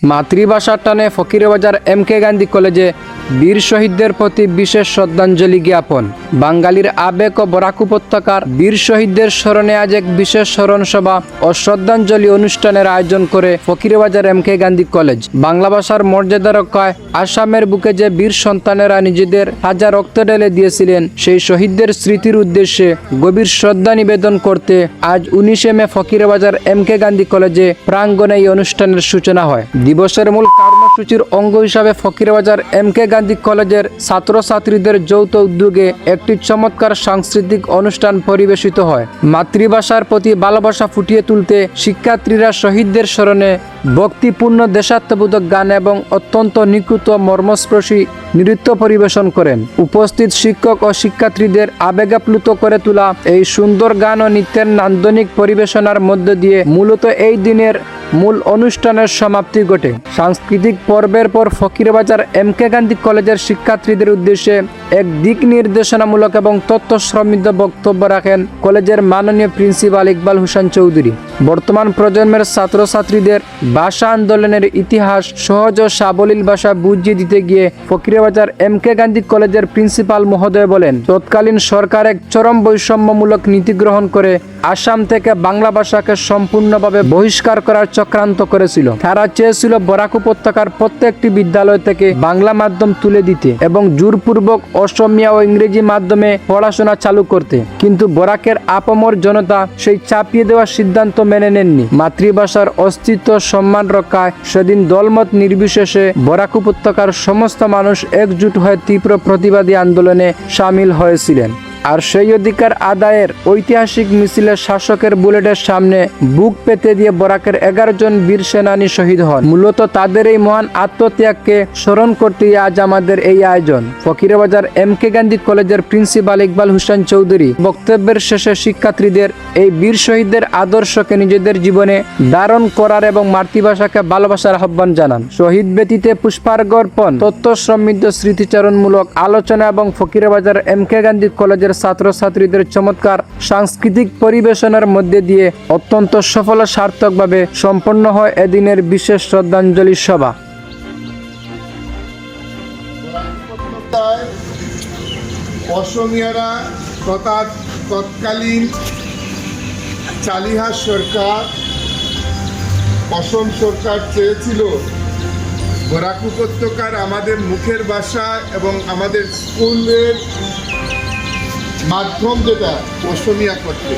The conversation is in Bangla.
মাতৃভাষার টানে ফকিরবাজার এমকে গান্ধী কলেজে বীর শহীদদের প্রতি বিশেষ শ্রদ্ধাঞ্জলি জ্ঞাপন। বাঙালির আবেগ ও বরাক উপত্যকার বীর শহীদদের স্মরণে আজ এক বিশেষ স্মরণ সভা ও শ্রদ্ধাঞ্জলি অনুষ্ঠানের আয়োজন করে ফকিরবাজার এমকে গান্ধী কলেজ। বাংলা ভাষার মর্যাদা রক্ষায় আসামের বুকে যে বীর সন্তানেরা নিজেদের হাজার রক্ত ঢেলে দিয়েছিলেন, সেই শহীদদের স্মৃতির উদ্দেশ্যে গভীর শ্রদ্ধা নিবেদন করতে আজ 19 মে ফকিরবাজার এমকে গান্ধী কলেজে প্রাঙ্গণে এই অনুষ্ঠানের সূচনা হয়। দিবসের মূল কর্মসূচির অঙ্গ হিসাবে ফকিরবাজার এমকে গান্ধী কলেজের ছাত্রছাত্রীদের যৌথ উদ্যোগে একটি চমৎকার সাংস্কৃতিক অনুষ্ঠান পরিবেশিত হয়। মাতৃভাষার প্রতি ভালোবাসা ফুটিয়ে তুলতে শিক্ষার্থীরা শহীদদের স্মরণে ভক্তিপূর্ণ দেশাত্মবোধক গান এবং অত্যন্ত নিখুঁত মর্মস্পর্শী নৃত্য পরিবেশন করেন। উপস্থিত শিক্ষক ও শিক্ষার্থীদের আবেগাপ্লুত করে তোলা এই সুন্দর গান ও নৃত্যের নান্দনিক পরিবেশনার মধ্য দিয়ে মূলত এই দিনের মূল অনুষ্ঠানের সমাপ্তি ঘটে। সাংস্কৃতিক পর্বের পর ফকিরবাজার এমকে গান্ধী কলেজের শিক্ষার্থীদের উদ্দেশ্যে এক দিক নির্দেশনামূলক এবং তথ্য সমৃদ্ধ বক্তব্য রাখেন কলেজের মাননীয় প্রিন্সিপাল ইকবাল হোসেন চৌধুরী। বর্তমান প্রজন্মের ছাত্রছাত্রীদের ভাষা আন্দোলনের ইতিহাস সহজ ও সাবলীল ভাষা বুঝিয়ে দিতে গিয়ে ফকিরবাজার এমকে গান্ধী কলেজের প্রিন্সিপাল মহোদয় বলেন, তৎকালীন সরকার এক চরম বৈষম্যমূলক নীতি গ্রহণ করে আসাম থেকে বাংলা ভাষাকে সম্পূর্ণভাবে বহিষ্কার করার চক্রান্ত করেছিল। তারা চেয়েছিল বরাক উপত্যকার প্রত্যেকটি বিদ্যালয় থেকে বাংলা মাধ্যম তুলে দিতে এবং জোরপূর্বক অসমীয়া ও ইংরেজি মাধ্যমে পড়াশোনা চালু করতে, কিন্তু বরাকের আপামর জনতা সেই চাপিয়ে দেওয়ার সিদ্ধান্ত মেনে নেননি। মাতৃভাষার অস্তিত্ব সম্মান রক্ষায় সেদিন দলমত নির্বিশেষে বরাক উপত্যকার সমস্ত মানুষ একজুট হয়ে তীব্র প্রতিবাদী আন্দোলনে সামিল হয়েছিলেন। আর সেই অধিকার আদায়ের ঐতিহাসিক মিছিলে শাসকের বুলেটের সামনে বুক পেতে দিয়ে বরাকের 11 জন বীর সেনানী শহীদ হন। মূলত তাদের এই মহান আত্মত্যাগকে স্মরণ করতেই আজ আমাদের এই আয়োজন। ফকিরবাজার এমকে গান্ধী কলেজের প্রিন্সিপাল ইকবাল হোসেন চৌধুরী বক্তব্যের শেষে শিক্ষার্থীদের এই বীর শহীদদের আদর্শকে নিজেদের জীবনে ধারণ করার এবং মাতৃভাষাকে ভালোবাসার আহ্বান জানান। শহীদ ব্যতীতে পুষ্পার্ঘ অর্পণ, তথ্য সমৃদ্ধ স্মৃতিচারণমূলক আলোচনা এবং ফকিরবাজার এমকে গান্ধী কলেজের ছাত্রছাত্রীদের চমৎকার সাংস্কৃতিক পরিবেশনের মধ্যে দিয়ে অত্যন্ত সফল ও সার্থকভাবে সম্পন্ন হয় এদিনের বিশেষ শ্রদ্ধাঞ্জলি সভা। অসমীয়ারা তথা তৎকালীন চালিহা সরকার, অসম সরকার চেয়েছিল বরাক উপত্যকার আমাদের মুখের ভাষা এবং আমাদের স্কুলের মাধ্যম যেটা অসমীয়া করতে।